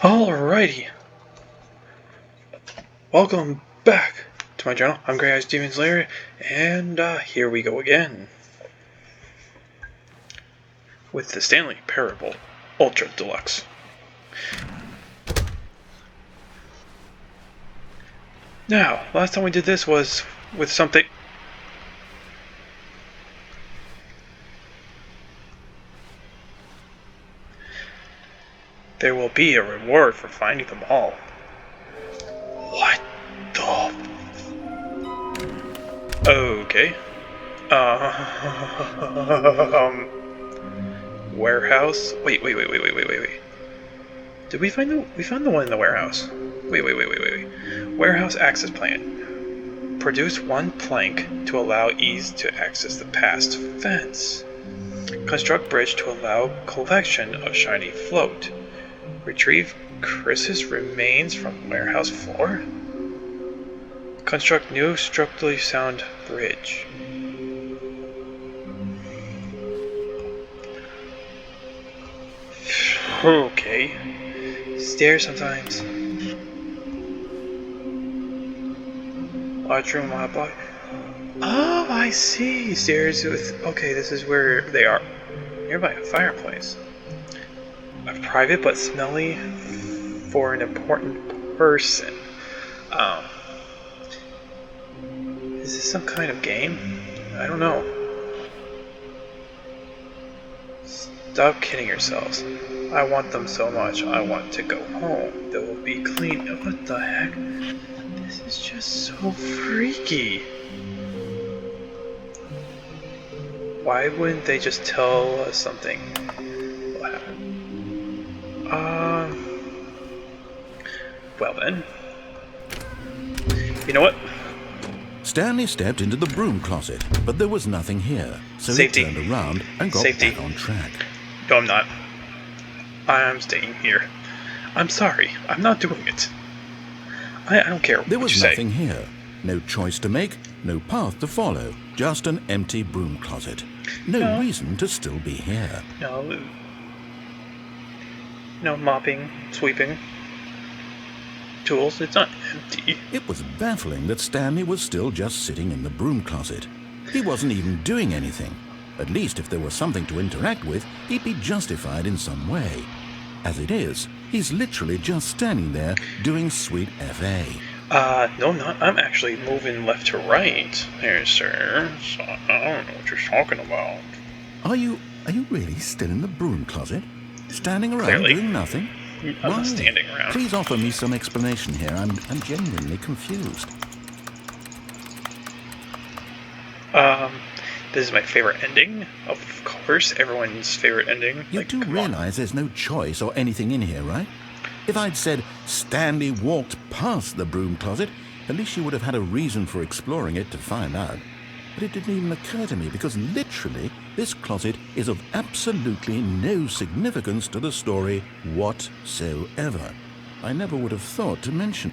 Alrighty, welcome back to my channel. I'm Grey Eyes Demon Slayer, and here we go again with the Stanley Parable Ultra Deluxe. Now, last time we did this was with something. There will be a reward for finding them all. What the? Okay. Warehouse? Wait. Did we find the one in the warehouse? Wait. Warehouse access plan. Produce one plank to allow ease to access the past fence. Construct bridge to allow collection of shiny float. Retrieve Chris's remains from warehouse floor. Construct new structurally sound bridge. Okay. Stairs sometimes. Large room, block. Oh, I see. Stairs with. Okay, this is where they are. Nearby a fireplace. A private but smelly for an important person. Is this some kind of game? I don't know. Stop kidding yourselves. I want them so much. I want to go home. They will be clean. What the heck? This is just so freaky. Why wouldn't they just tell us something? What happened? Well then. You know what? Stanley stepped into the broom closet, but there was nothing here, so Safety. he turned around and got back on track. No, I'm not. I'm staying here. I'm sorry. I'm not doing it. I don't care There what was you say. nothing here. No choice to make, no path to follow, just an empty broom closet. No reason to still be here. No mopping, sweeping, tools. It's not empty. It was baffling that Stanley was still just sitting in the broom closet. He wasn't even doing anything. At least if there was something to interact with, he'd be justified in some way. As it is, he's literally just standing there doing sweet FA. No, I'm not. I'm actually moving left to right. Here, sir. So, I don't know what you're talking about. Are you really still in the broom closet? Standing around Clearly. doing nothing? I'm Why? not standing around. Please offer me some explanation here. I'm genuinely confused. This is my favorite ending. Of course, everyone's favorite ending. You do realize there's no choice or anything in here, right? If I'd said Stanley walked past the broom closet, at least you would have had a reason for exploring it to find out. But it didn't even occur to me because literally this closet is of absolutely no significance to the story whatsoever. I never would have thought to mention.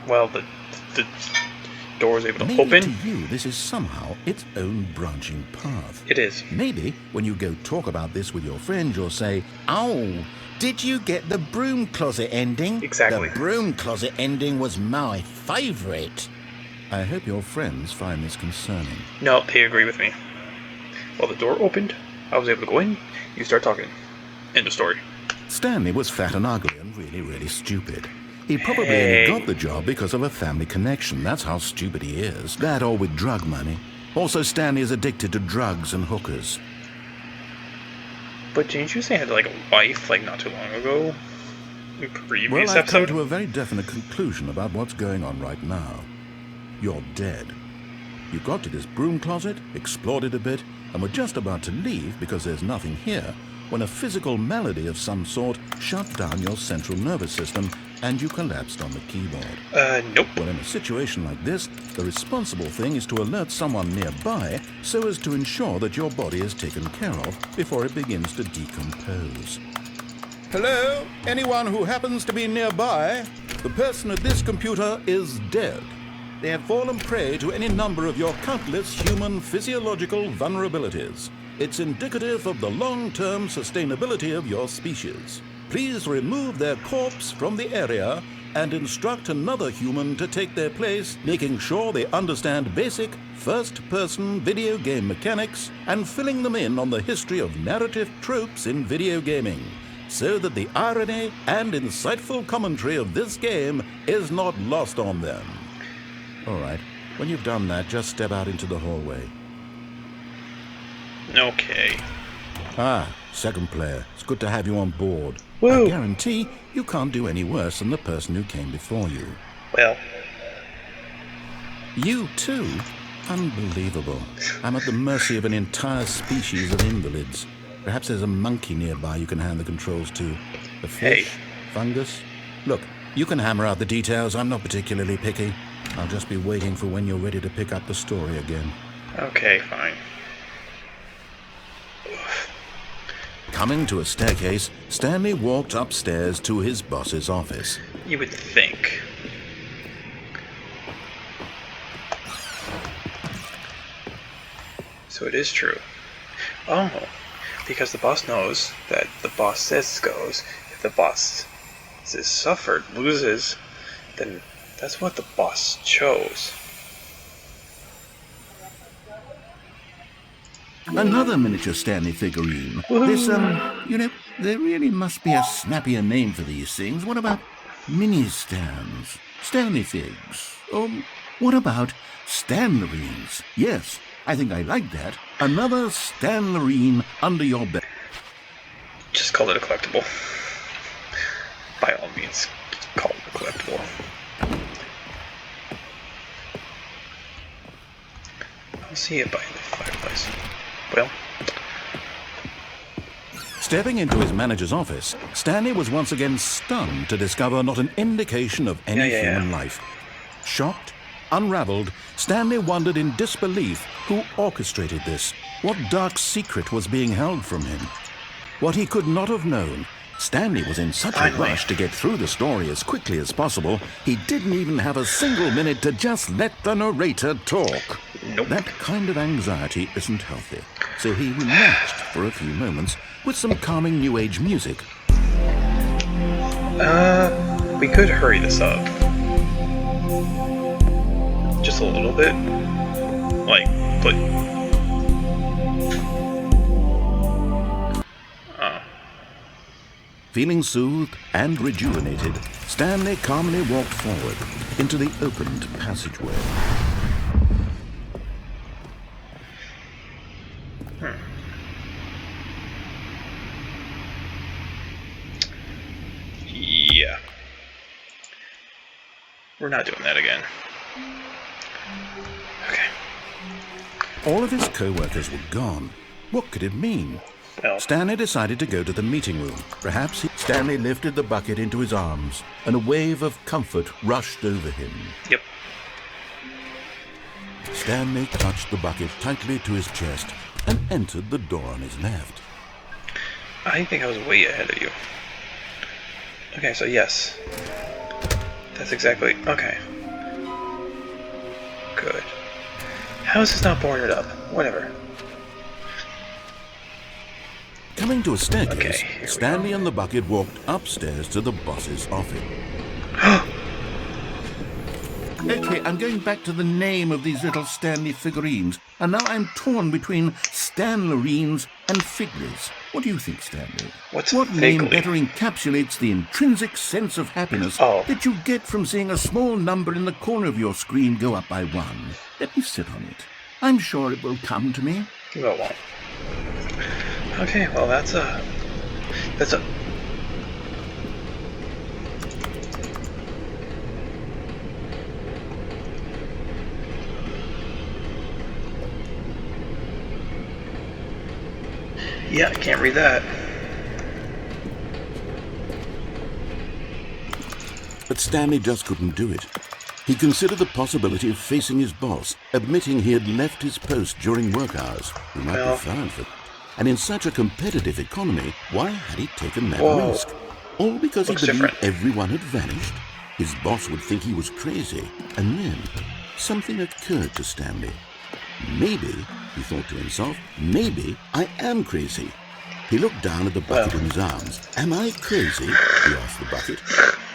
Well, the door is able to Maybe open. to you this is somehow its own branching path. It is. Maybe when you go talk about this with your friend, you'll say, "Oh, did you get the broom closet ending?" Exactly. The broom closet ending was my favorite. I hope your friends find this concerning. No, they agree with me. Well, the door opened. I was able to go in. You start talking. End of story. Stanley was fat and ugly and really stupid. He probably Hey. only got the job because of a family connection. That's how stupid he is. That or with drug money. Also, Stanley is addicted to drugs and hookers. But didn't you say I had like a wife like not too long ago? In previous Well, I've come episode? to a very definite conclusion about what's going on right now. You're dead. You got to this broom closet, explored it a bit, and were just about to leave because there's nothing here, when a physical malady of some sort shut down your central nervous system and you collapsed on the keyboard. Nope. Well, in a situation like this, the responsible thing is to alert someone nearby so as to ensure that your body is taken care of before it begins to decompose. Hello? Anyone who happens to be nearby? The person at this computer is dead. they have fallen prey to any number of your countless human physiological vulnerabilities. It's indicative of the long-term sustainability of your species. Please remove their corpse from the area and instruct another human to take their place, making sure they understand basic first-person video game mechanics and filling them in on the history of narrative tropes in video gaming, so that the irony and insightful commentary of this game is not lost on them. All right, when you've done that, just step out into the hallway. Okay. Ah, second player. It's good to have you on board. Woo. I guarantee you can't do any worse than the person who came before you. Well, You too? Unbelievable. I'm at the mercy of an entire species of invalids. Perhaps there's a monkey nearby you can hand the controls to. A fish? Hey. Fungus? Look, you can hammer out the details. I'm not particularly picky. I'll just be waiting for when you're ready to pick up the story again. okay, fine. Coming to a staircase, Stanley walked upstairs to his boss's office. You would think. So it is true. Oh, because the boss knows that the boss says goes. If the boss says suffered, loses, then that's what the boss chose. Another miniature Stanley figurine. This, there really must be a snappier name for these things. What about mini-Stans? Stanley figs? What about Stanlerines? Yes, I think I like that. Another Stanlerine under your belt. Just call it a collectible. By all means, call it a collectible. I'll see it by the fireplace. Well, Stepping into his manager's office, Stanley was once again stunned to discover not an indication of any human life. Shocked, unraveled, Stanley wondered in disbelief who orchestrated this. What dark secret was being held from him? What he could not have known. Stanley was in such a rush to get through the story as quickly as possible, he didn't even have a single minute to just let the narrator talk. Nope. That kind of anxiety isn't healthy, so he relaxed for a few moments with some calming New Age music. we could hurry this up. Just a little bit. Like, put... Feeling soothed and rejuvenated, Stanley calmly walked forward into the opened passageway. Yeah. We're not doing that again. Okay. All of his co-workers were gone. What could it mean? Well, Stanley decided to go to the meeting room. Perhaps Stanley lifted the bucket into his arms, and a wave of comfort rushed over him. yep. Stanley clutched the bucket tightly to his chest and entered the door on his left. I think I was way ahead of you. Okay, so yes. That's exactly... Okay. Good. How is this not boarded up? Whatever. Coming to a staircase, Okay, Stanley and the bucket walked upstairs to the boss's office. Okay, I'm going back to the name of these little Stanley figurines, and now I'm torn between Stanlerines and Figlers. What do you think, Stanley? What's What name Figley? better encapsulates the intrinsic sense of happiness Oh. that you get from seeing a small number in the corner of your screen go up by 1? Let me sit on it. I'm sure it will come to me. No, it won't. Okay, well that's a... Yeah, I can't read that. But Stanley just couldn't do it. He considered the possibility of facing his boss, admitting he had left his post during work hours. He might Well. be fired for... And in such a competitive economy, why had he taken that Whoa. risk? All because Looks he believed different. everyone had vanished? His boss would think he was crazy. And then, something occurred to Stanley. Maybe, he thought to himself, maybe I am crazy. He looked down at the bucket in his arms. Am I crazy? He asked the bucket.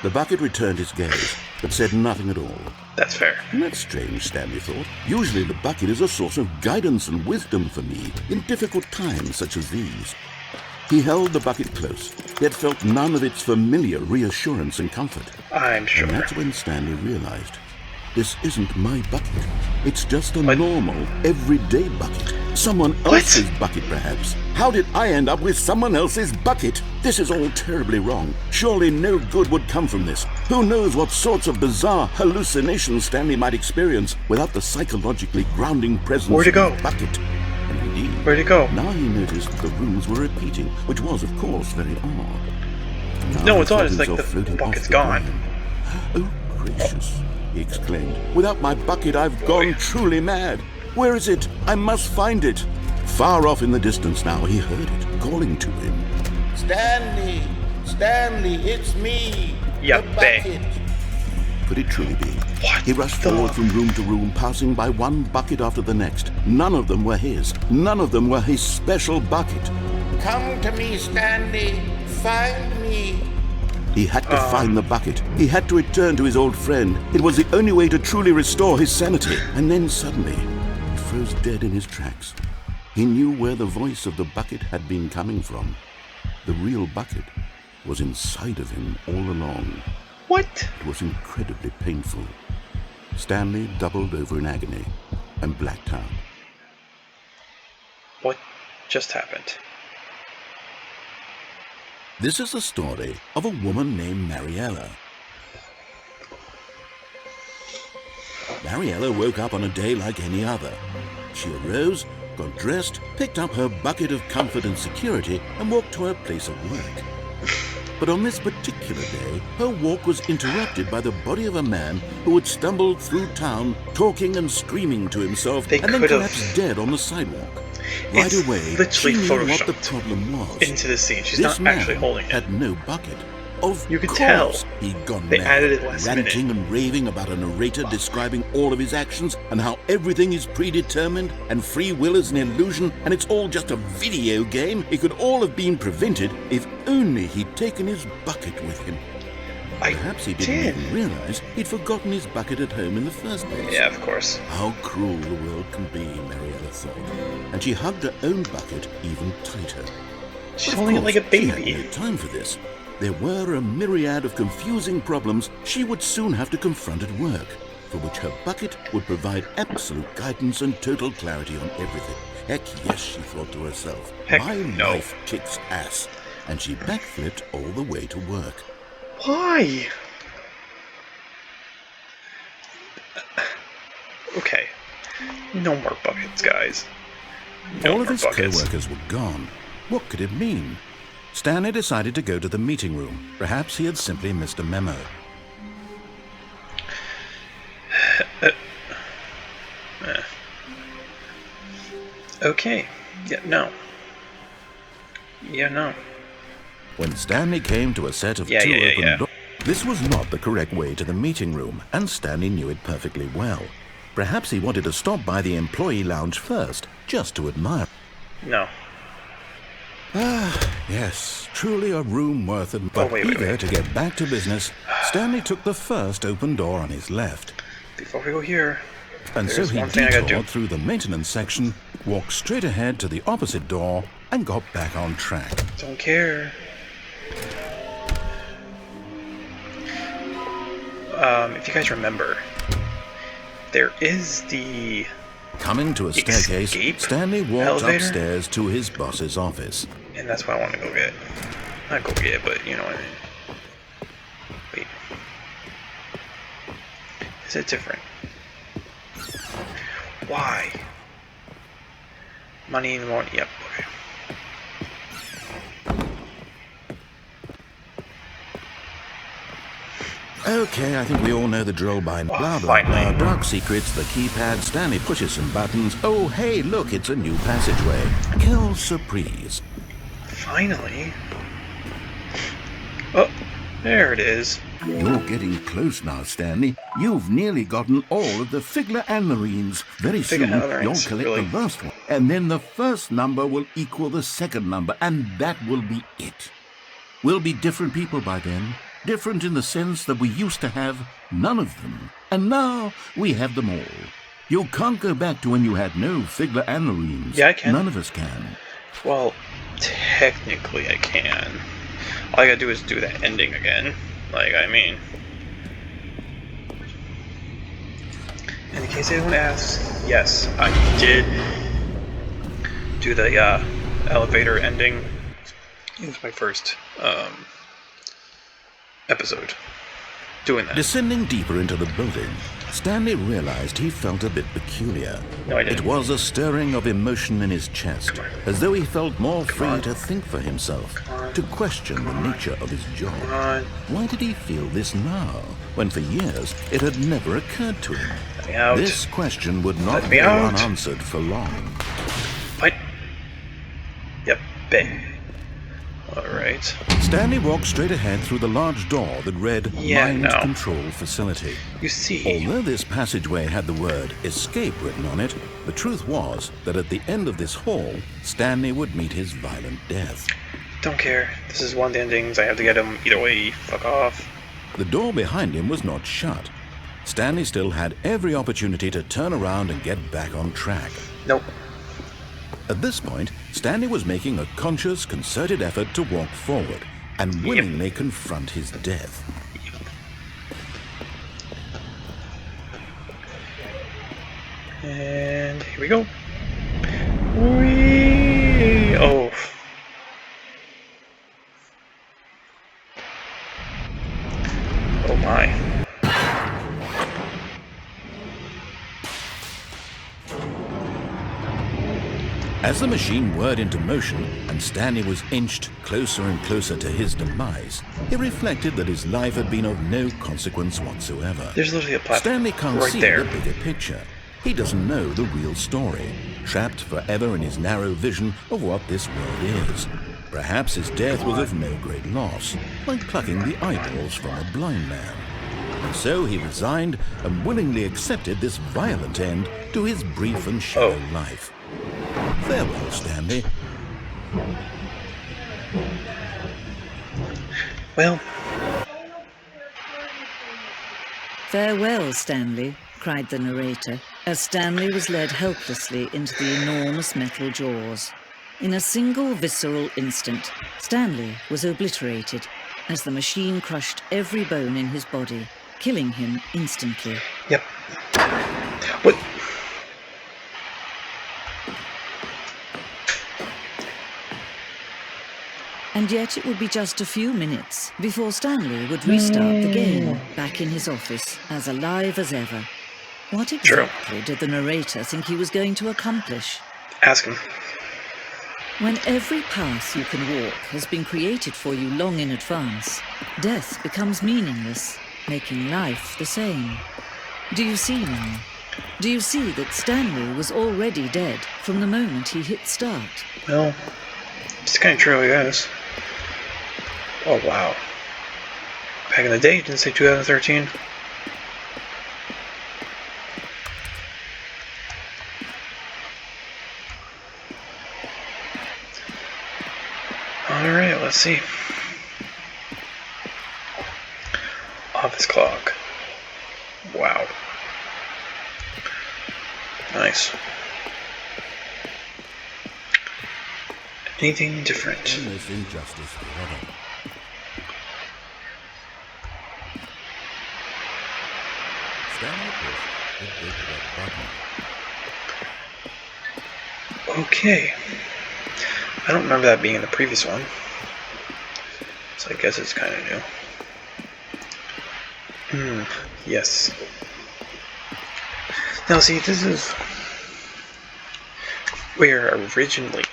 The bucket returned his gaze, but said nothing at all. That's fair. And that's strange, Stanley thought. Usually the bucket is a source of guidance and wisdom for me in difficult times such as these. He held the bucket close, yet felt none of its familiar reassurance and comfort. I'm sure. And that's when Stanley realized, this isn't my bucket. It's just a normal, everyday bucket. Someone else's bucket, perhaps. How did I end up with someone else's bucket? This is all terribly wrong. Surely no good would come from this. Who knows what sorts of bizarre hallucinations Stanley might experience without the psychologically grounding presence of his bucket. And indeed, where'd it go? Now he noticed the rooms were repeating, which was, of course, very odd. No, it's odd. It's like the bucket's gone. Oh, gracious, he exclaimed. Without my bucket, I've gone truly mad. Where is it? I must find it. Far off in the distance now, he heard it, calling to him. Stanley! Stanley, it's me! The bucket! Could it truly be? What? He rushed forward from room to room, passing by one bucket after the next. None of them were his. None of them were his special bucket. Come to me, Stanley. Find me. He had to find the bucket. He had to return to his old friend. It was the only way to truly restore his sanity. And then suddenly, he froze dead in his tracks. He knew where the voice of the bucket had been coming from. The real bucket was inside of him all along. What? It was incredibly painful. Stanley doubled over in agony and blacked out. What just happened? This is the story of a woman named Mariella. Mariella woke up on a day like any other. She arose, got dressed, picked up her bucket of comfort and security, and walked to her place of work. But on this particular day, her walk was interrupted by the body of a man who had stumbled through town, talking and screaming to himself, and then collapsed dead on the sidewalk. Right away, she knew what the problem was. Into the scene. She's not actually holding it. Had no bucket. Of you could course, tell. He'd gone they mad, added it last ranting minute. and raving about a narrator describing all of his actions and how everything is predetermined and free will is an illusion and it's all just a video game. It could all have been prevented if only he'd taken his bucket with him. Perhaps he didn't even realize he'd forgotten his bucket at home in the first place. Yeah, of course. How cruel the world can be, Mariella thought, and she hugged her own bucket even tighter. She's holding it like a baby. She had no time for this. There were a myriad of confusing problems she would soon have to confront at work, for which her bucket would provide absolute guidance and total clarity on everything. Heck yes, she thought to herself. My life kicks ass. And she backflipped all the way to work. Why? Okay. No more buckets, guys. No all of more his co-workers were gone. What could it mean? Stanley decided to go to the meeting room. Perhaps he had simply missed a memo. Okay. Yeah, no. Yeah, no. When Stanley came to a set of two open doors, this was not the correct way to the meeting room, and Stanley knew it perfectly well. Perhaps he wanted to stop by the employee lounge first, just to admire. No. Ah, yes, truly a room worth it. But eager to get back to business, Stanley took the first open door on his left. Before we go here, and so he detoured through the maintenance section, walked straight ahead to the opposite door, and got back on track. Don't care. If you guys remember, there is the coming to a staircase, Stanley walked upstairs to his boss's office. And that's what I want to go get. Not go get, but you know what I mean. Wait. Is it different? Why? Money in the morning. Yep, okay. Okay, I think we all know the drill by now. Blah, blah, blah. Dark secrets, the keypad, Stanley pushes some buttons. Oh, hey, look, it's a new passageway. Quelle surprise. Finally. Oh, There it is. You're getting close now, Stanley. You've nearly gotten all of the Figler and Marines. Very soon, you'll Marines, collect really? the last one. And then the first number will equal the second number, and that will be it. We'll be different people by then. Different in the sense that we used to have none of them. And now we have them all. You can't go back to when you had no Figler and Marines. Yeah, I can. None of us can. Well, technically I can. All I gotta do is do that ending again. Like, I mean. And in case anyone asks, yes, I did do the elevator ending. It was my first episode doing that. Descending deeper into the building, Stanley realized he felt a bit peculiar. No, I didn't. It was a stirring of emotion in his chest, Come on. as though he felt more free on. to think for himself, Come on. to question the nature of his job. Come on. Why did he feel this now, when for years it had never occurred to him? Let me out. This question would not Let me go out. unanswered for long. Fight. Yep, bang. Alright. Stanley walked straight ahead through the large door that read Mind no. Control Facility. You see. Although this passageway had the word escape written on it, the truth was that at the end of this hall, Stanley would meet his violent death. Don't care. This is one of the endings. I have to get him either way. Fuck off. The door behind him was not shut. Stanley still had every opportunity to turn around and get back on track. Nope. At this point, Stanley was making a conscious, concerted effort to walk forward and willingly confront his death. And here we go. Whee! Oh. Oh my. As the machine whirred into motion and Stanley was inched closer and closer to his demise, he reflected that his life had been of no consequence whatsoever. There's literally a platform Stanley can't right see there. the bigger picture. He doesn't know the real story, trapped forever in his narrow vision of what this world is. Perhaps his death was of no great loss, like plucking the eyeballs from a blind man. And so he resigned and willingly accepted this violent end to his brief and shallow life. Farewell, Stanley. Well, "Farewell, Stanley," cried the narrator, as Stanley was led helplessly into the enormous metal jaws. In a single visceral instant, Stanley was obliterated as the machine crushed every bone in his body, killing him instantly. yep. What? And yet it would be just a few minutes before Stanley would restart the game, back in his office, as alive as ever. What exactly did the narrator think he was going to accomplish? Ask him. When every path you can walk has been created for you long in advance, death becomes meaningless, making life the same. Do you see now? Do you see that Stanley was already dead from the moment he hit start? Well, it's kind of true, I guess. Oh, wow. Back in the day, you didn't say 2013? Alright, let's see. Office clock. Wow. Nice. Anything different? Endless injustice forever. Stanley pushed the big red button. Okay. I don't remember that being in the previous one. So I guess it's kind of new. Yes. Now see, this is where originally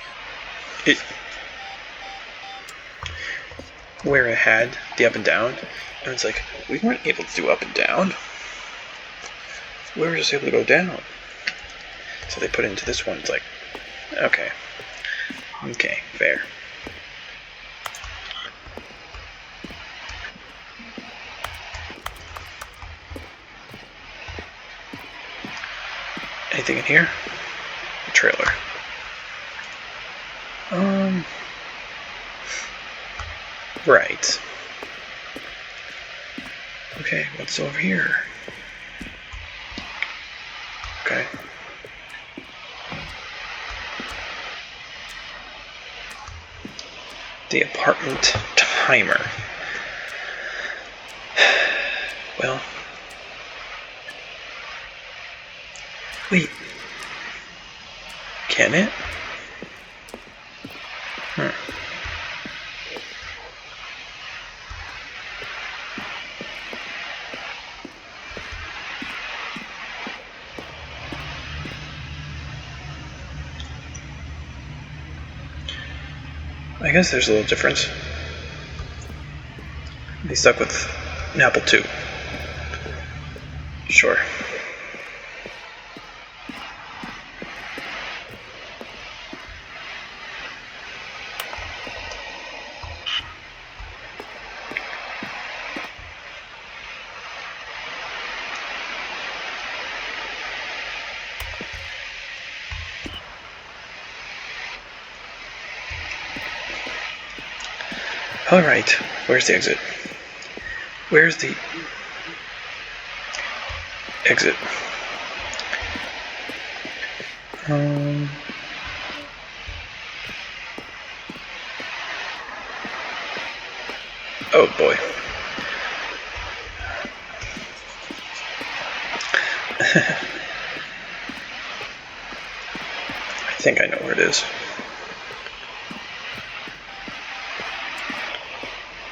where it had the up and down, and it's like, we weren't able to do up and down. We were just able to go down. So they put it into this one, it's like, okay. Okay, fair. Anything in here? A trailer. Right. Okay, what's over here? Okay. The apartment timer. Well. Wait. Can it? I guess there's a little difference. Be stuck with an Apple II. Sure. Alright, where's the exit? Where's the exit? Oh boy. I think I know where it is.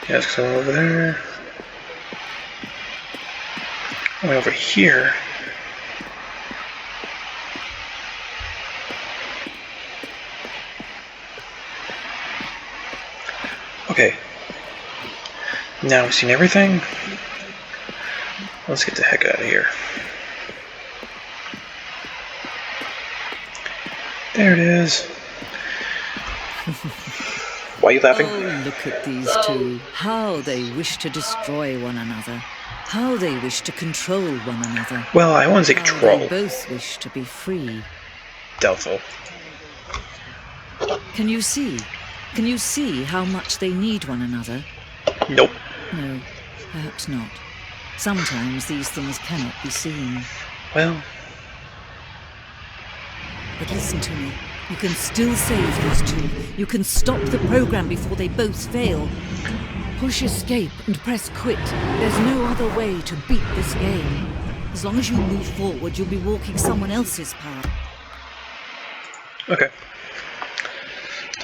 Yes, because I'm over there. I'm over here. Okay. Now we've seen everything. Let's get the heck out of here. There it is. Why are you laughing? Oh, look at these two. How they wish to destroy one another. How they wish to control one another. Well, I want to say How control. they both wish to be free. Doubtful. Can you see? Can you see how much they need one another? Nope. No, perhaps not. Sometimes these things cannot be seen. Well, But listen to me. You can still save these two. You can stop the program before they both fail. Push escape and press quit. There's no other way to beat this game. As long as you move forward, you'll be walking someone else's path. okay.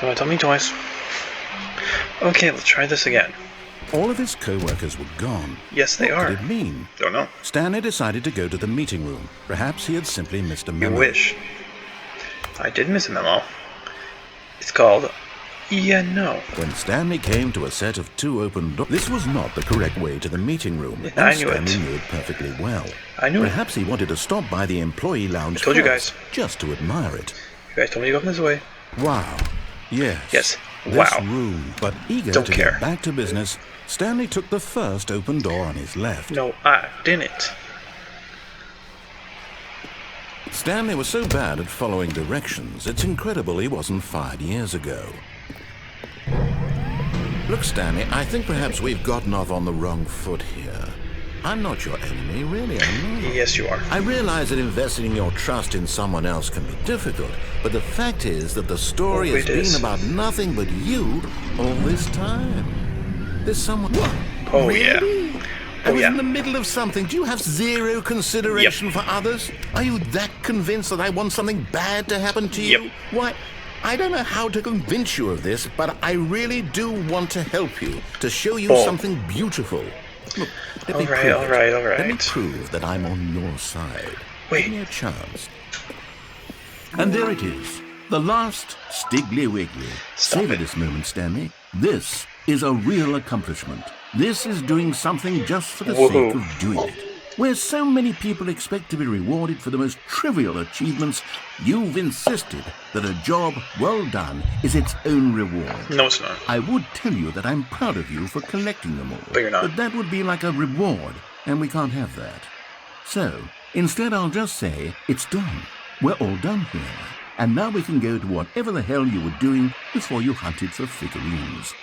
Don't tell me twice. Okay, let's try this again. All of his co-workers were gone. Yes, they What are. did it mean? Don't know. Stanley decided to go to the meeting room. Perhaps he had simply missed a You memo. wish. I did miss a memo. It's called Yeah, no. When Stanley came to a set of two open doors, this was not the correct way to the meeting room. Yeah, and I knew it. Stanley knew it perfectly well. I knew it. Perhaps he wanted to stop by the employee lounge I told you first, guys. just to admire it. You guys told me to go this way. Wow. Yes. Yes. This Wow. room. But eager Don't to care. get back to business, Stanley took the first open door on his left. No, I didn't. Stanley was so bad at following directions, it's incredible he wasn't fired years ago. Look, Stanley, I think perhaps we've gotten off on the wrong foot here. I'm not your enemy, really, I'm not. Yes, you are. I realize that investing your trust in someone else can be difficult, but the fact is that the story Oh, has it is. been about nothing but you all this time. There's someone... What? Oh, Really? yeah. I Oh, was yeah. in the middle of something. Do you have zero consideration for others? Are you that convinced that I want something bad to happen to you? Yep. Why, I don't know how to convince you of this, but I really do want to help you, to show you Oh. something beautiful. Look, let me All right, prove all it. right, all Let me right. prove that I'm on your side. Wait. Give me a chance. And there it is. The last Stiggly Wiggly. Stop Savor it. this moment, Stanley. This is a real accomplishment. This is doing something just for the Woohoo. sake of doing it. Where so many people expect to be rewarded for the most trivial achievements, you've insisted that a job well done is its own reward. No, it's not. I would tell you that I'm proud of you for collecting them all. But you're not. But that would be like a reward, and we can't have that. So, instead I'll just say, it's done. We're all done here. And now we can go to whatever the hell you were doing before you hunted for figurines.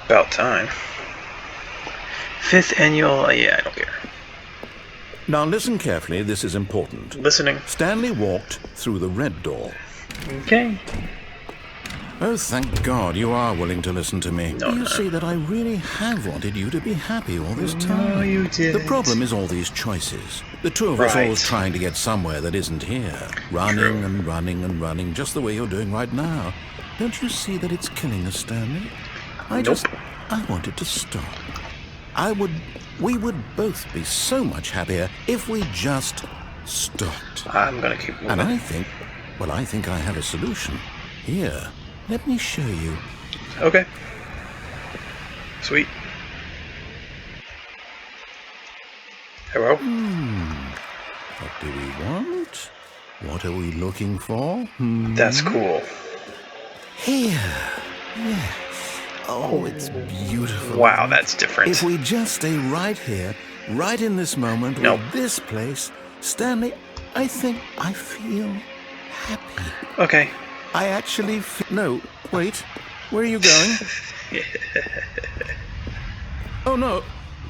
About time. 5th annual... yeah, I don't care. Now listen carefully, this is important. Listening. Stanley walked through the red door. Okay. Oh, thank God you are willing to listen to me. No, you see that I really have wanted you to be happy all this time. No, you didn't. The problem is all these choices. The two of us Right. always trying to get somewhere that isn't here. Running True. and running and running, just the way you're doing right now. Don't you see that it's killing us, Stanley? Nope. I wanted to stop. We would both be so much happier if we just stopped. I'm gonna keep moving. And I think I have a solution. Here, let me show you. Okay. Sweet. Hello? What do we want? What are we looking for? That's cool. Here. Yes. Oh, it's beautiful. Wow, that's different. If we just stay right here, right in this moment, Nope. with this place, Stanley, I think I feel happy. Okay. I actually no, wait. Where are you going? Oh, no.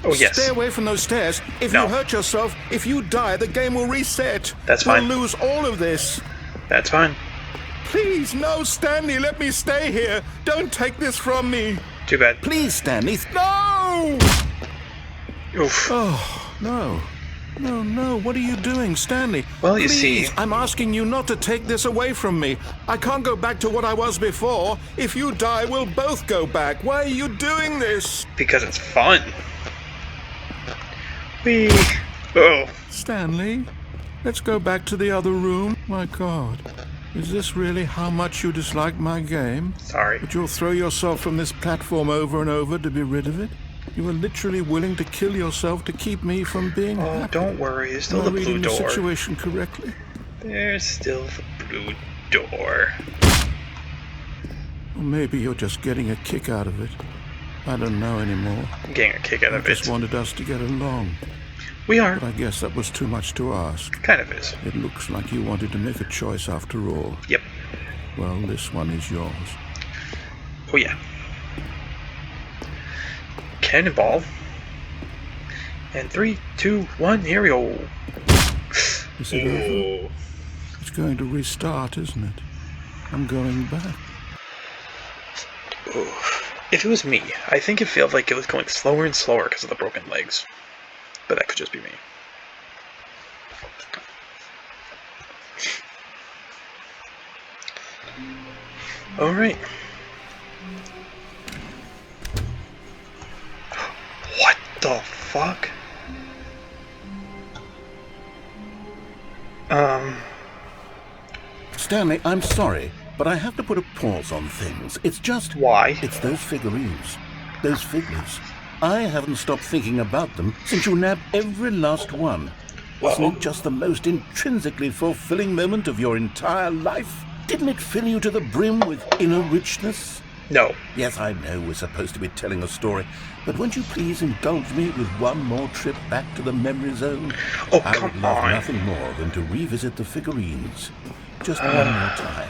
Oh, yes. Stay away from those stairs. If No. you hurt yourself, if you die, the game will reset. That's fine. We'll lose all of this. That's fine. Please, no, Stanley, let me stay here. Don't take this from me. Too bad. Please, Stanley. No! Oof. Oh, no. No, no, what are you doing, Stanley? Well, you Please, see- I'm asking you not to take this away from me. I can't go back to what I was before. If you die, we'll both go back. Why are you doing this? Because it's fun. Whee. Oh. Stanley, let's go back to the other room. My God, is this really how much you dislike my game? Sorry. That you'll throw yourself from this platform over and over to be rid of it? You were literally willing to kill yourself to keep me from being Oh, happy. don't worry. There's still Am I the blue reading the door. situation correctly? There's still the blue door. Or maybe you're just getting a kick out of it. I don't know anymore. I'm getting a kick out I of just it. wanted us to get along. We are. But I guess that was too much to ask. Kind of is. It looks like you wanted to make a choice after all. Yep. Well, this one is yours. Oh, yeah. Cannonball. And 3, 2, 1, here we go. Is it over? Ooh. It's going to restart, isn't it? I'm going back. Ooh. If it was me, I think it felt like it was going slower and slower because of the broken legs. But that could just be me. Alright. What the fuck? Stanley, I'm sorry, but I have to put a pause on things. It's just... Why? It's those figurines. Those figures. I haven't stopped thinking about them since you nabbed every last one. Wasn't it just the most intrinsically fulfilling moment of your entire life? Didn't it fill you to the brim with inner richness? No. Yes, I know we're supposed to be telling a story, but won't you please indulge me with one more trip back to the memory zone? Oh, I come would love on. nothing more than to revisit the figurines. Just one more time.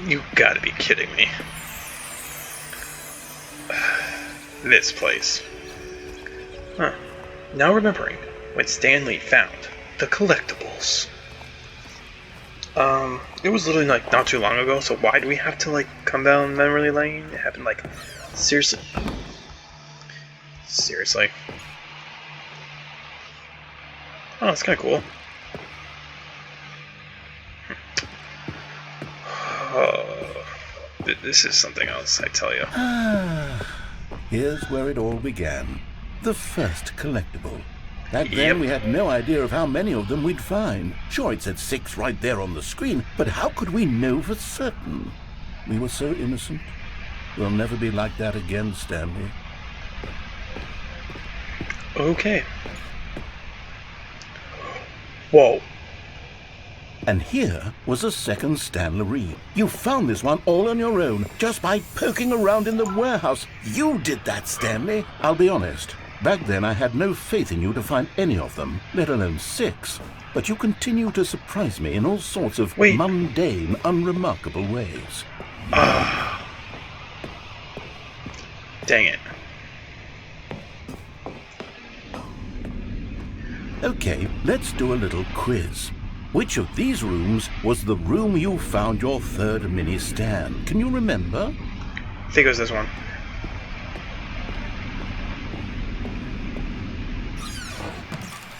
You gotta be kidding me. This place. Huh. Now remembering when Stanley found the collectibles. It was literally like not too long ago, so why do we have to like come down memory lane? It happened like seriously. Seriously. Oh, it's kinda cool. This is something else, I tell you. Here's where it all began. The first collectible. Back then, Yep. we had no idea of how many of them we'd find. Sure, it said 6 right there on the screen, but how could we know for certain? We were so innocent. We'll never be like that again, Stanley. Okay. Whoa. And here was a second Stanley. You found this one all on your own, just by poking around in the warehouse. You did that, Stanley. I'll be honest. Back then I had no faith in you to find any of them, let alone 6. But you continue to surprise me in all sorts of mundane, unremarkable ways. Dang it. Okay, let's do a little quiz. Which of these rooms was the room you found your 3rd mini Stan? Can you remember? I think it was this one.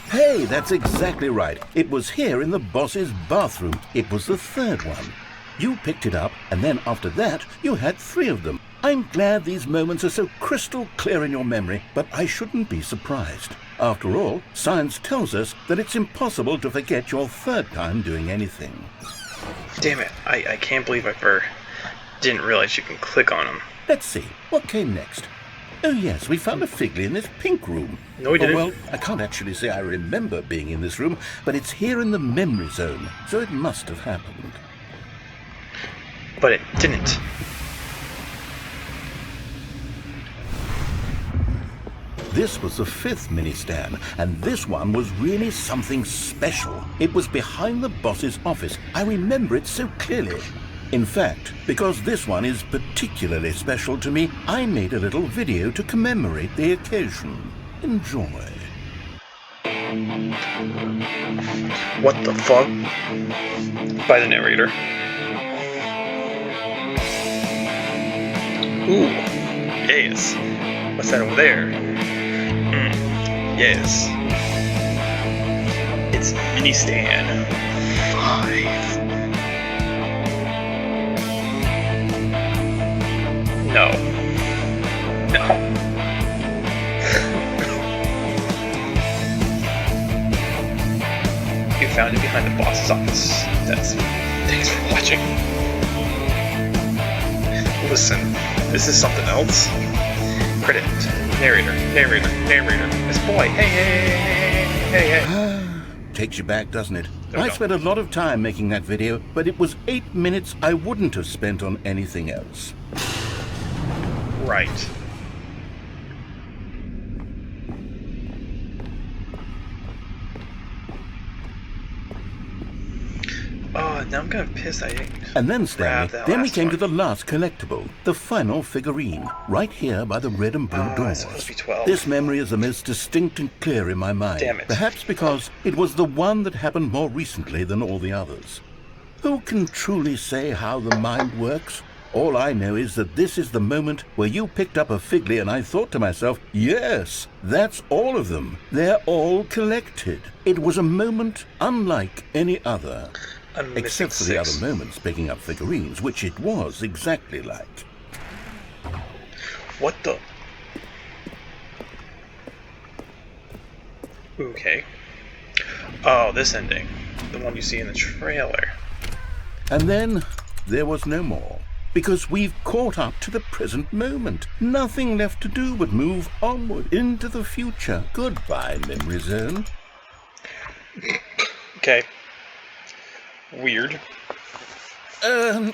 Hey, that's exactly right. It was here in the boss's bathroom. It was the 3rd one. You picked it up, and then after that, you had 3 of them. I'm glad these moments are so crystal clear in your memory, but I shouldn't be surprised. After all, science tells us that it's impossible to forget your 3rd time doing anything. Damn it. I can't believe I didn't realize you can click on them. Let's see. What came next? Oh yes, we found a Figley in this pink room. No, we didn't. Well, I can't actually say I remember being in this room, but it's here in the memory zone, so it must have happened. But it didn't. This was the 5th mini Stan, and this one was really something special. It was behind the boss's office. I remember it so clearly. In fact, because this one is particularly special to me, I made a little video to commemorate the occasion. Enjoy. What the fuck? By the narrator. Ooh, yes. What's that over there? Yes. It's Mini Stan 5. No. No. You found it behind the boss's office. Thanks for watching. Listen, this is something else. Credit. Narrator. This boy. Hey. Takes you back, doesn't it? No, I no. spent a lot of time making that video, but it was 8 minutes I wouldn't have spent on anything else. Right. Oh, now I'm kind of pissed I didn't. And then, Stanley, grab that then we last came one. to the last collectible, the final figurine, right here by the red and blue Oh, doors. it's supposed to be 12. This memory is the most distinct and clear in my mind. Damn it. Perhaps because it was the one that happened more recently than all the others. Who can truly say how the mind works? All I know is that this is the moment where you picked up a Figley and I thought to myself, yes, that's all of them. They're all collected. It was a moment unlike any other. I'm missing Except for the 6. other moments picking up figurines, which it was exactly like. What the? Okay. Oh, this ending. The one you see in the trailer. And then there was no more. Because we've caught up to the present moment. Nothing left to do but move onward into the future. Goodbye, Memory Zone. Okay. Weird. No,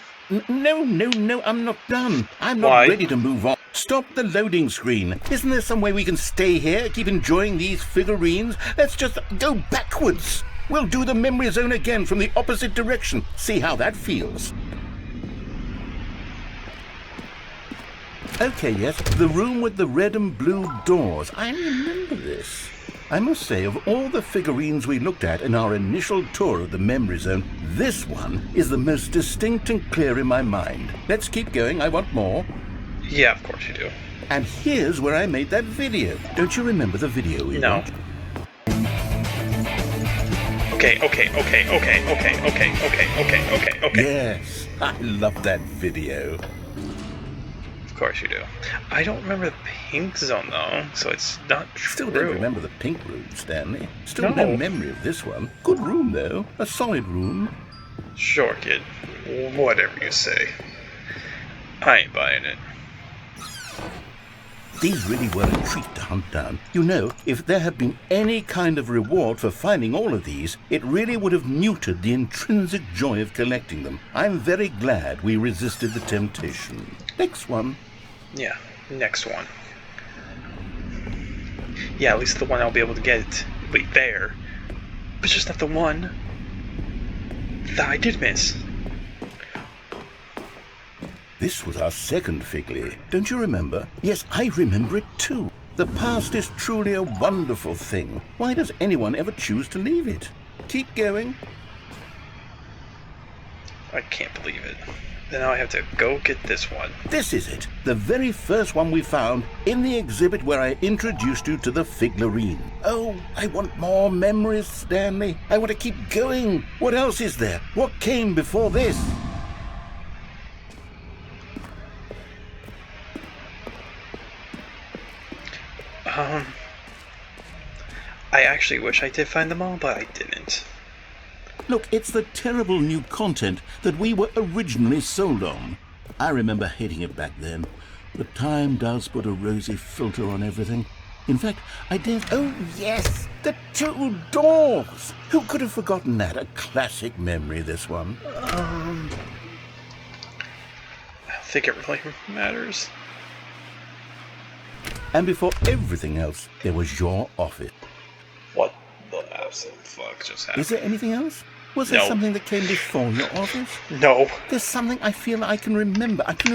I'm not done. I'm not Why? ready to move on. Stop the loading screen. Isn't there some way we can stay here, keep enjoying these figurines? Let's just go backwards. We'll do the Memory Zone again from the opposite direction. See how that feels. Okay, yes, the room with the red and blue doors. I remember this. I must say, of all the figurines we looked at in our initial tour of the Memory Zone, this one is the most distinct and clear in my mind. Let's keep going, I want more. Yeah, of course you do. And here's where I made that video. Don't you remember the video we No. made? Okay. Yes, I love that video. Of course you do. I don't remember the pink zone though, so it's not true. Still don't remember the pink room, Stanley. Still No. no memory of this one. Good room, though. A solid room. Sure, kid. Whatever you say. I ain't buying it. These really were a treat to hunt down. You know, if there had been any kind of reward for finding all of these, it really would have muted the intrinsic joy of collecting them. I'm very glad we resisted the temptation. Next one. Yeah, next one. Yeah, at least the one I'll be able to get there. But it's just not the one that I did miss. This was our second Figley. Don't you remember? Yes, I remember it too. The past is truly a wonderful thing. Why does anyone ever choose to leave it? Keep going. I can't believe it. Then now I have to go get this one. This is it. The very first one we found in the exhibit where I introduced you to the Figlarine. Oh, I want more memories, Stanley. I want to keep going. What else is there? What came before this? I actually wish I did find them all, but I didn't. Look, it's the terrible new content that we were originally sold on. I remember hating it back then. But time does put a rosy filter on everything. In fact, I did... Oh, yes! The two doors! Who could have forgotten that? A classic memory, this one. I don't think it really matters. And before everything else, there was your office. What the absolute fuck just happened? Is there anything else? Was there No. something that came before your office? No. There's something I feel I can remember. I can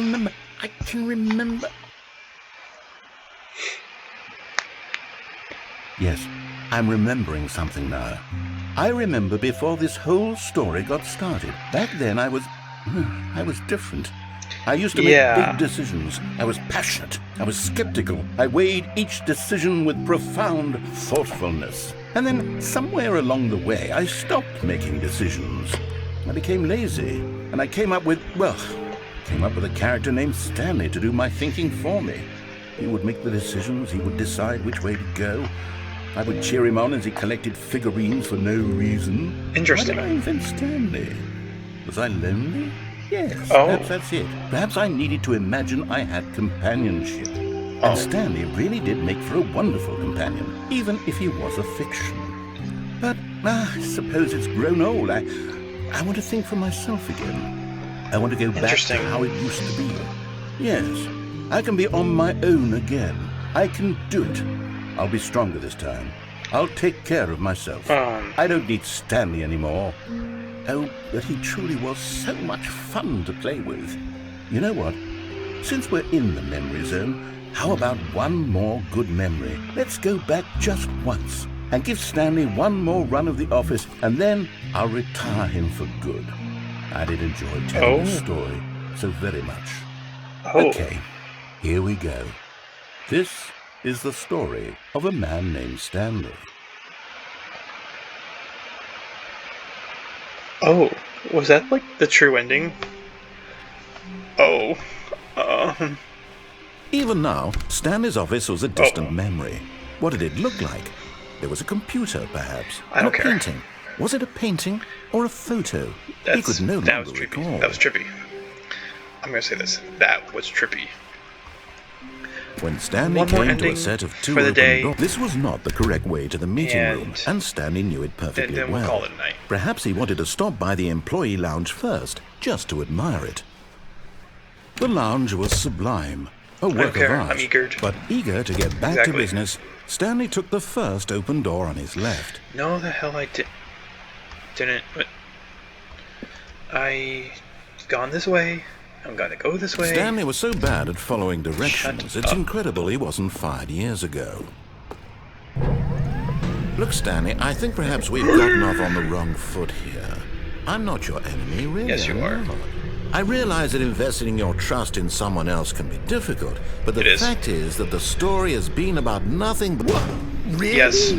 remember. Yes, I'm remembering something now. I remember before this whole story got started. Back then I was different. I used to make big decisions. I was passionate. I was skeptical. I weighed each decision with profound thoughtfulness. And then somewhere along the way, I stopped making decisions. I became lazy. And I came up with a character named Stanley to do my thinking for me. He would make the decisions. He would decide which way to go. I would cheer him on as he collected figurines for no reason. Interesting. Why did I invent Stanley? Was I lonely? Yes, Oh. perhaps that's it. Perhaps I needed to imagine I had companionship. Oh. And Stanley really did make for a wonderful companion, even if he was a fiction. But I suppose it's grown old. I want to think for myself again. I want to go back to Interesting. how it used to be. Yes, I can be on my own again. I can do it. I'll be stronger this time. I'll take care of myself. I don't need Stanley anymore. Oh, but he truly was so much fun to play with. You know what? Since we're in the memory zone, how about one more good memory? Let's go back just once and give Stanley one more run of the office, and then I'll retire him for good. I did enjoy telling this story so very much. Oh. Okay, here we go. This is the story of a man named Stanley. Oh, was that like the true ending? Oh. Even now, Stanley's office was a distant memory. What did it look like? There was a computer, perhaps. I don't and a care. painting. Was it a painting or a photo? He could no that was longer trippy. recall. That was trippy. I'm gonna say this. That was trippy. When Stanley One more came to a ending set of two for the open day. doors, this was not the correct way to the meeting room, And and Stanley knew it perfectly then we'll well. call it a night. Perhaps he wanted to stop by the employee lounge first, just to admire it. The lounge was sublime, a work care, of art. I'm eager. But eager to get back to Exactly. business, Stanley took the first open door on his left. No, the hell I didn't. But I gone this way. I'm gonna go this way. Stanley was so bad at following directions, Shut it's up. incredible he wasn't fired years ago. Look, Stanley, I think perhaps we've gotten off on the wrong foot here. I'm not your enemy, really. Yes, you I'm are. not. I realize that investing your trust in someone else can be difficult, but the It is. fact is that the story has been about nothing but... Really? Yes.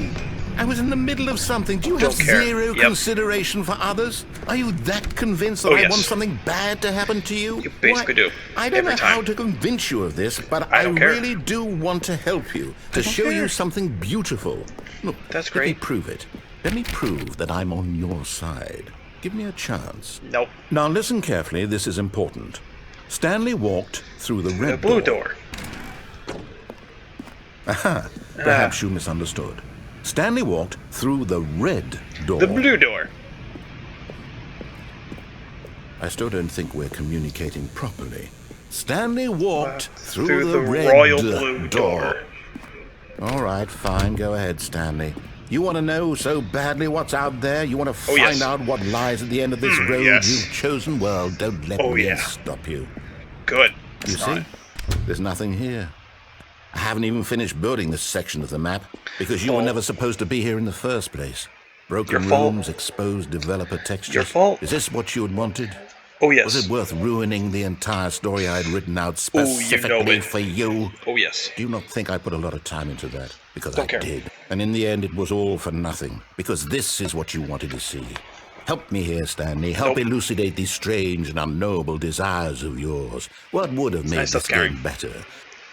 I was in the middle of something. Do you have Don't care. zero Yep. consideration for others? Are you that convinced that Oh, I yes. want something bad to happen to you? You basically do. I don't Every know time. how to convince you of this, but I I don't care. really do want to help you, to don't show you care. something beautiful. Look, That's let me great. prove it. Let me prove that I'm on your side. Give me a chance. Nope. Now listen carefully, this is important. Stanley walked through the The red blue door. Aha, perhaps you misunderstood. Stanley walked through the red door. The blue door. I still don't think we're communicating properly. Stanley walked through Through the the red royal blue door. All right, fine. Go ahead, Stanley. You want to know so badly what's out there? You want to Oh, find yes. out what lies at the end of this road yes. you've chosen? Well, don't let Oh, me yeah. stop you. Good. You It's see? not. There's nothing here. I haven't even finished building this section of the map because you were Oh. never supposed to be here in the first place. Broken Your fault. rooms, exposed developer textures. Your fault. Is this what you had wanted? Oh, yes. Was it worth ruining the entire story I'd written out Oh, you know specifically it. for you? Oh, yes. Do you not think I put a lot of time into that? Because Don't I care. did. And in the end, it was all for nothing. Because this is what you wanted to see. Help me here, Stanley. Help Nope. elucidate these strange and unknowable desires of yours. What would have made nice stuff, this game Gary. better?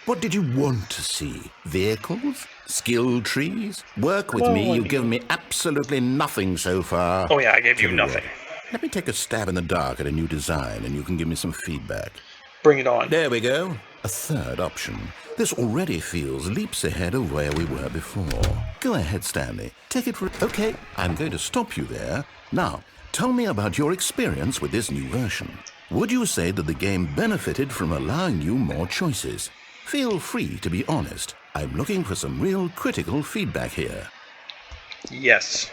What did you want to see? Vehicles? Skill trees? Work with Well, me. I You've mean- given me absolutely nothing so far. Oh, yeah, I gave you Tell what, nothing. Let me take a stab in the dark at a new design, and you can give me some feedback. Bring it on. There we go. A third option. This already feels leaps ahead of where we were before. Go ahead, Stanley. Take it for... Okay, I'm going to stop you there. Now, tell me about your experience with this new version. Would you say that the game benefited from allowing you more choices? Feel free to be honest. I'm looking for some real critical feedback here. Yes.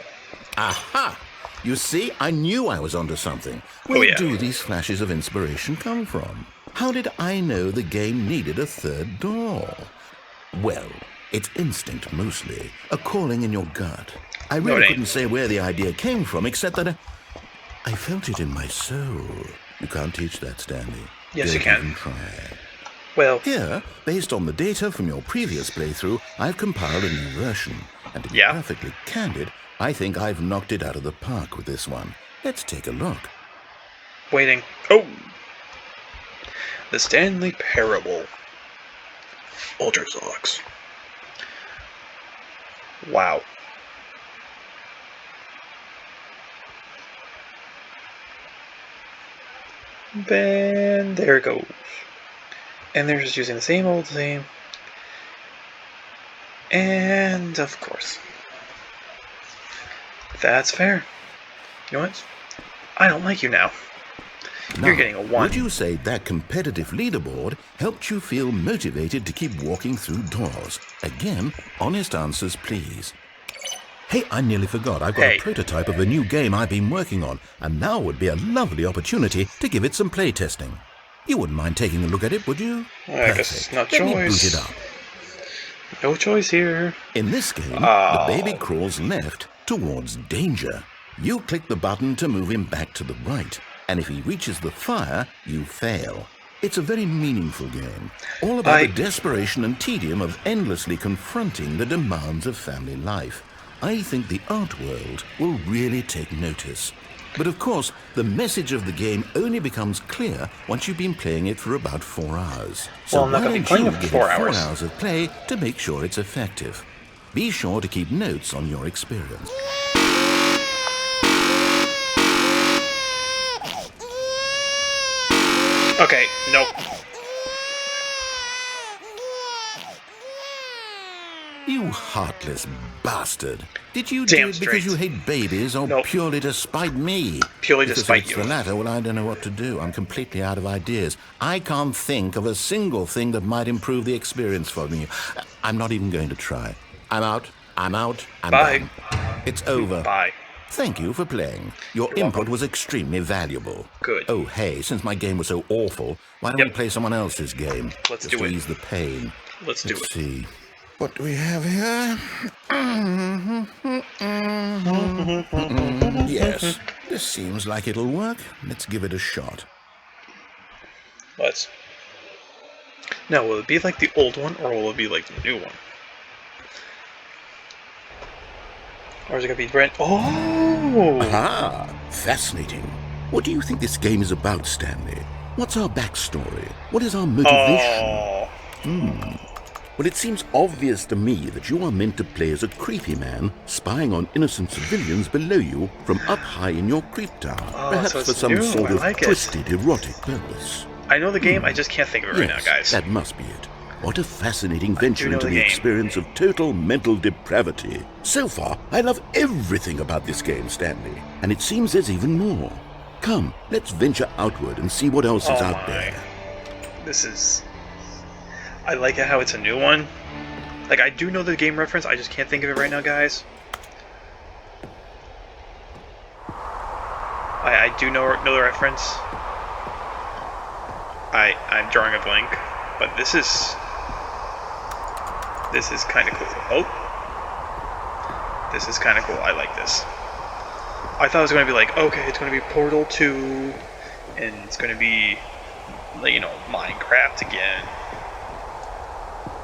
Aha! You see, I knew I was onto something. Oh, Where yeah. do these flashes of inspiration come from? How did I know the game needed a third door? Well, it's instinct mostly, a calling in your gut. I No, really it ain't. couldn't say where the idea came from, except that I felt it in my soul. You can't teach that, Stanley. Yes, you Don't can. even try. Well, Here, based on the data from your previous playthrough, I've compiled a new version. And to be Yeah? perfectly candid, I think I've knocked it out of the park with this one. Let's take a look. waiting. Oh! The Stanley Parable. Ultrasox. Wow. Then there it goes. And they're just using the same old same. And of course. That's fair. You know what? I don't like you now. You're Now, getting a 1. Would you say that competitive leaderboard helped you feel motivated to keep walking through doors? Again, honest answers, please. Hey, I nearly forgot. I've got Hey. a prototype of a new game I've been working on, and now would be a lovely opportunity to give it some playtesting. You wouldn't mind taking a look at it, would you? I guess Perfect. no Let me boot choice. it up. No choice here. In this game, Oh. the baby crawls left towards danger. You click the button to move him back to the right, and if he reaches the fire, you fail. It's a very meaningful game, all about the desperation and tedium of endlessly confronting the demands of family life. I think the art world will really take notice. But of course, the message of the game only becomes clear once you've been playing it for about 4 hours. So Well, I'm not why gonna be don't playing you it for give 4 it 4 hours. hours of play to make sure it's effective? Be sure to keep notes on your experience. Okay, nope. You heartless bastard. Did you Damn do it because straight. you hate babies or Nope. purely to spite me? Purely to Because if spite it's you. the latter, well, I don't know what to do. I'm completely out of ideas. I can't think of a single thing that might improve the experience for me. I'm not even going to try. I'm out. I'm out. I'm Bye. done. It's over. Bye. Thank you for playing. Your You're input welcome. was extremely valuable. Good. Oh, hey, since my game was so awful, why don't we Yep. play someone else's game? Let's just do to it. ease the pain. Let's do Let's it. see. What do we have here? Yes, this seems like it'll work. Let's give it a shot. Let's. Now, will it be like the old one, or will it be like the new one? Or is it gonna be brand? Oh! Ah, fascinating. What do you think this game is about, Stanley? What's our backstory? What is our motivation? Oh! Well, it seems obvious to me that you are meant to play as a creepy man spying on innocent civilians below you from up high in your creep tower, Oh, perhaps so for it's some new. sort I of like it. twisted erotic purpose. I know the game, I just can't think of it right now, guys. That must be it. What a fascinating venture know into the the game. experience of total mental depravity. So far, I love everything about this game, Stanley, and it seems there's even more. Come, let's venture outward and see what else is out there. This is... I like it how it's a new one. Like, I do know the game reference, I just can't think of it right now, guys. I do know the reference. I'm drawing a blank, but this is kind of cool. Oh, this is kind of cool. I like this. I thought it was going to be like, okay, it's going to be Portal 2, and it's going to be, you know, Minecraft again.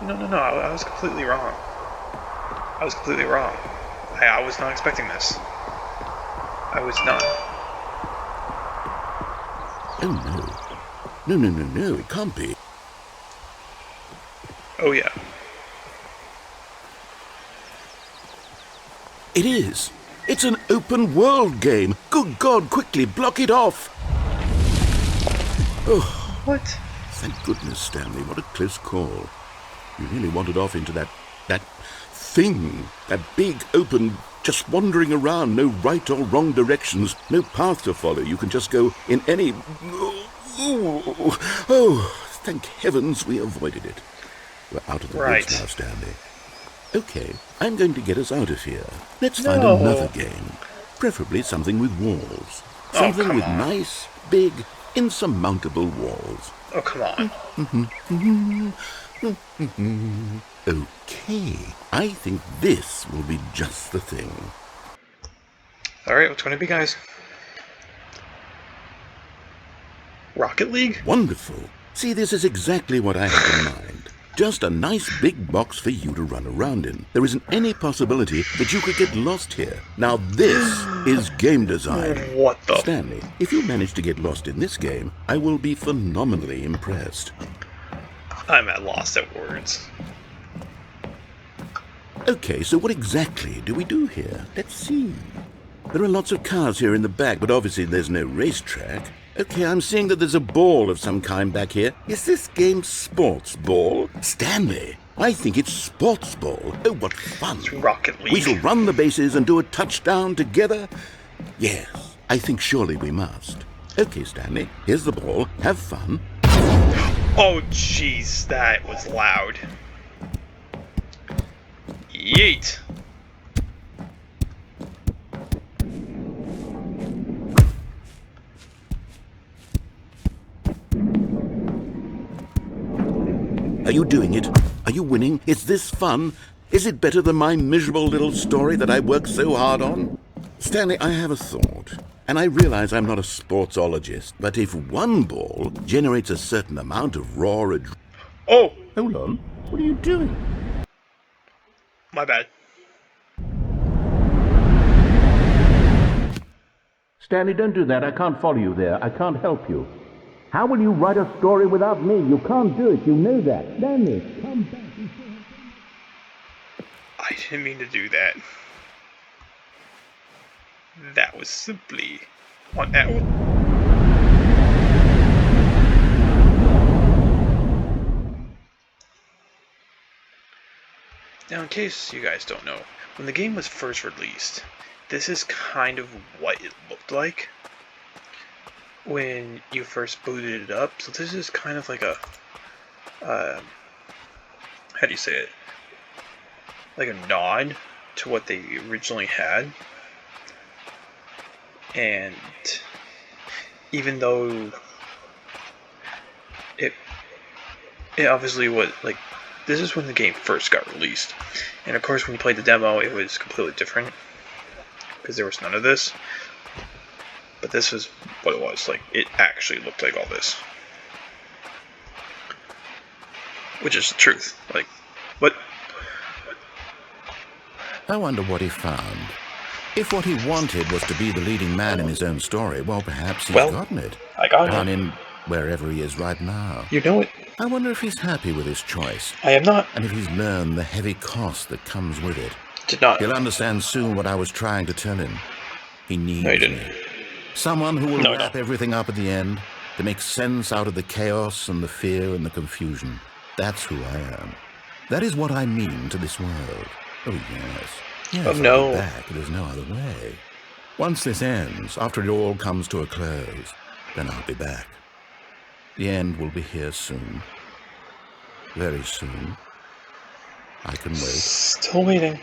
No, I was completely wrong. I was completely wrong. I was not expecting this. I was not. Oh, no, it can't be. Oh, yeah. It is. It's an open world game. Good God, quickly, block it off. Oh, What? thank goodness, Stanley. What a close call. You really wandered off into that thing. That big, open, just wandering around. No right or wrong directions. No path to follow. You can just go in any... Oh, thank heavens we avoided it. We're out of the woods now, Stanley. Okay, I'm going to get us out of here. Let's find another game. Preferably something with walls. Something with nice, big, insurmountable walls. Oh, come on. Okay, I think this will be just the thing. Alright, what's going to be, guys? Rocket League? Wonderful. See, this is exactly what I had in mind. Just a nice big box for you to run around in. There isn't any possibility that you could get lost here. Now this is game design. What the? Stanley, if you manage to get lost in this game, I will be phenomenally impressed. I'm at lost at words. Okay, so what exactly do we do here? Let's see. There are lots of cars here in the back, but obviously there's no racetrack. Okay, I'm seeing that there's a ball of some kind back here. Is this game sports ball? Stanley, I think it's sports ball. Oh, what fun. It's Rocket League. We shall run the bases and do a touchdown together? Yes, I think surely we must. Okay, Stanley, here's the ball. Have fun. Oh, jeez, that was loud. Yeet. Are you doing it? Are you winning? Is this fun? Is it better than my miserable little story that I worked so hard on? Stanley, I have a thought. And I realize I'm not a sportsologist, but if one ball generates a certain amount of raw adrenaline... Oh! Hold on. What are you doing? My bad. Stanley, don't do that. I can't follow you there. I can't help you. How will you write a story without me? You can't do it. You know that. Stanley, come back. I didn't mean to do that. That was simply one out. Now, in case you guys don't know, when the game was first released, this is kind of what it looked like when you first booted it up. So this is kind of like a, how do you say it? Like a nod to what they originally had. And even though it obviously was like, this is when the game first got released, and of course when you played the demo it was completely different because there was none of this, but this was what it was like. It actually looked like all this, which is the truth. Like, what? I wonder what he found. If what he wanted was to be the leading man in his own story, well, perhaps he's gotten it. I got it. Down in wherever he is right now. You know it. I wonder if he's happy with his choice. I am not. And if he's learned the heavy cost that comes with it. Did not. He'll understand soon what I was trying to tell him. He needs No, you didn't. me. Someone who will No, wrap everything up at the end, to make sense out of the chaos and the fear and the confusion. That's who I am. That is what I mean to this world. Oh, yes. Yes, Oh, I'll no. be back. There's no other way. Once this ends, after it all comes to a close, then I'll be back. The end will be here soon. Very soon. I can wait. Still waiting.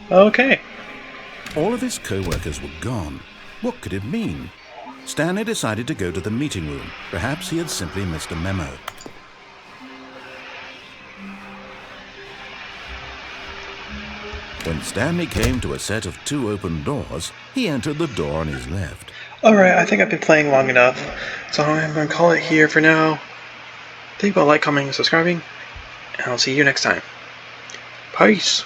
Okay. All of his co-workers were gone. What could it mean? Stanley decided to go to the meeting room. Perhaps he had simply missed a memo. When Stanley came to a set of 2 open doors, he entered the door on his left. Alright, I think I've been playing long enough, so I'm going to call it here for now. Think about like, commenting, and subscribing, and I'll see you next time. Peace!